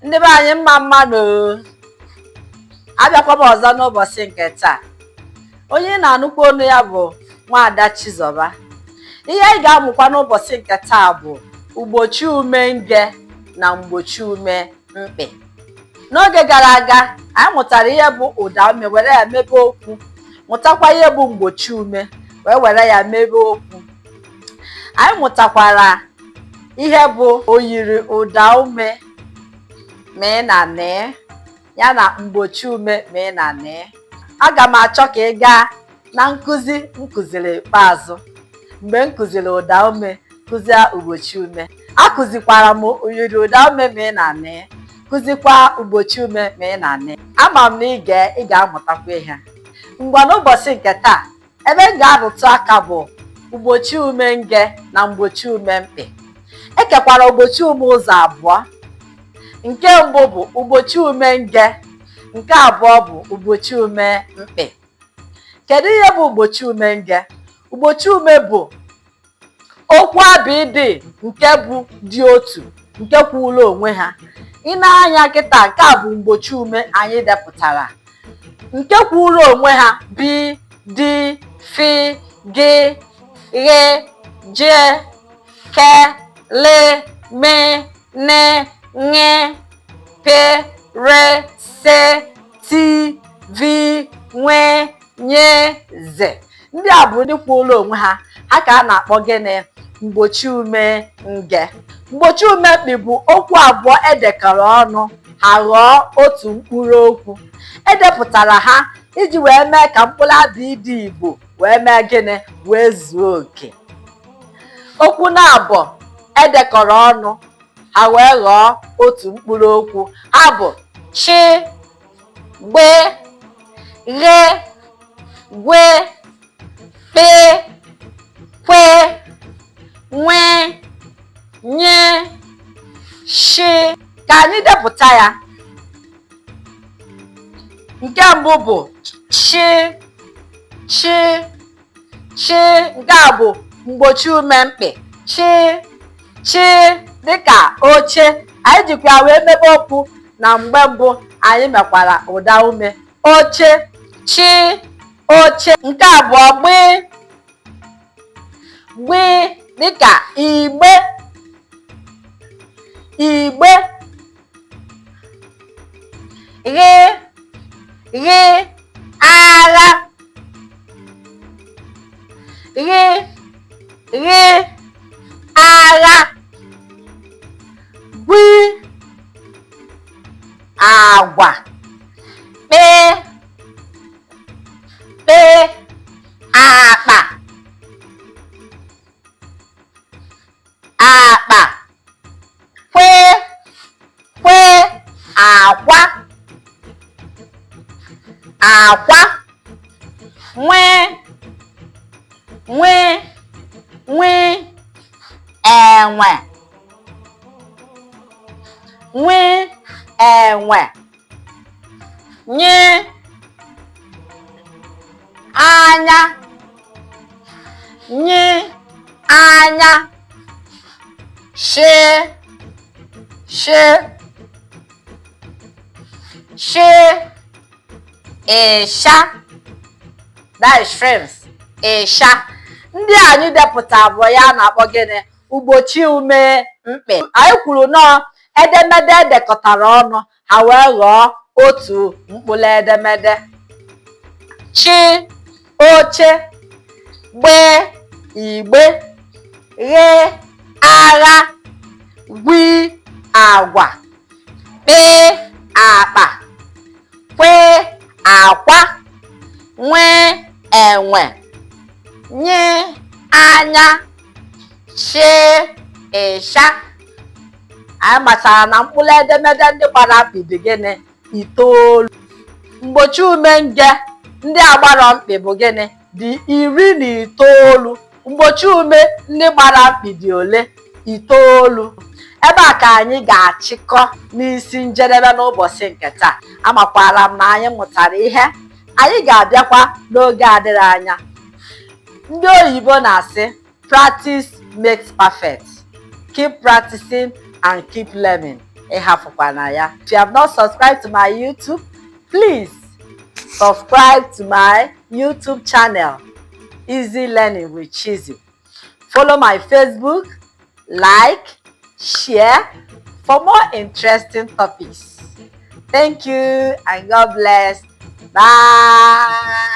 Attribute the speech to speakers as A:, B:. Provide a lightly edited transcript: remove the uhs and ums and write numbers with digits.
A: Ndị be anyị mma mmanụ abịakwa m ọzọ n'ụbọchị nke taa. Onye na-anụkwu ọnụ ya bụ Nwaada Chizọba. Ihe anyị ga-amụkwa n'ụbọchị nke taa bụ Mgbochiume NGE na Mgbochiume MKPị. N'oge gara aga anyị mụtara ihe bụ ụda ume were ya mebe okwu, mụtakwa ihe bụ mgbochiume wee were ya mebe okwu. Anyị mụtakwara ihe bụ oyiri ụda ume mee na nee ya na mgbochiume mee na nee. Aga m achọ ka ị gaa na nkụzi nkụziri ikpeazụ mgbe m kụziri ụda ume kụzie mgbochiume. Akụzikwara m oyiri ụda ume mee na nee, kụzikwa mgbochiume mee na nee. Ama m na ị ga-amụtakwa ihe. Ngwa n'ụbọchị nke taa ebe m ga-arụtụ aka bụ Mgbochiume NGE na Mgbochiume MKPị. Ekekwara mgbochiume ụzọ abụọ. Nke mbụ bụ Mgbochiume NGE, nke abụọ bụ Mgbochiume MKPị. Kedu ihe bụ Mgbochiume NGE? Mgbochiume bụ okwu abịdị nke bụ dị otu, nke kwụrụ onwe ha. Ị na-anya kịta, nke a bụ mgbochiume anyị depụtara, nke kwụrụ onwe ha: bi, di, fi, gị, ghe, je, ke, le, me, ne, nye, pe, re, se, ti, vi, nwe, nye, ze. Ndị a bụ ndị kwụrụ onwe ha. Ha ka a na-akpọ gịnị? Mgbochiume NGE. Mgbochiume MKPị bụ okwu abụọ edekọrọ ọnụ ha ghọọ otu mkpụrụ okwu. Edepụtara ha iji wee mee ka mkpụrụ abịdị Igbo wee mee gịnị? Wee zuo oke. Okwu na-abụ edekọrọ ọnụ ha wee ghọọ otu mkpụrụ okwu. Ha bụ chi, gbe, ghe, gwe, pe, kwe, nwe, nye, shi. Ka anyị depụta ya. Nke mbụ bụ chi, chi, chi. Nke a bụ Mgbochiume MKPị. Chi, chi dịka oche. Anyị jikwa wee mebe okwu na mgbe mbụ anyị mekwara ụda ume. Oche, chi, oche. Nke abụọ gbi, gbi dịka igbe, igbe. Ghe, ghe, agha, ghe, ghe, agha. Gwi, agwa. Kpe, kpe, akpa, akpa. Kwe, kwe, akwa, akwa. Nwe, nwe, nwe, enwe, nwe, enwe. Nye, anya, nye, anya. She, she, she, ịsha. That is shrimps. Ịsha. Ndị anyị depụta abụọ ya na-akpọ gịnị? Mgbochiume MKPị. Anyị kwuru nọọ edemede edekọtara ọnụ ha wee ghọọ otu mkpụrụ edemede. Chi, oche, gbe, igbe, ghe, agha, gwi, agwa, kpe, akpa, kwe, akwa, nwe, enwe, nye, anya, shi, ịsha. Anyị matara na mkpụrụ edemede ndị gbara mkpị dị gịnị? Itoolu. Mgbochiume NGE ndị agbara mkpị bụ gịnị? Dị 19. Mgbochiume ndị gbara mkpị dị ole? Itoolu. Ebe a ka anyị ga-achịkọ n'isi njedebe n'ụbọchị nke taa. Amakwara m na anyị mụtara ihe. Anyị ga-abịakwa n'oge adịghị anya. Ndị oyibo na-asị practice makes perfect. Keep practicing and keep learning. ịhafụkwana ya. If you have not subscribed to my YouTube, please subscribe to my YouTube channel, Easy Learning with Chizzy. Follow my Facebook, like, share for more interesting topics. Thank you and God bless. Bye.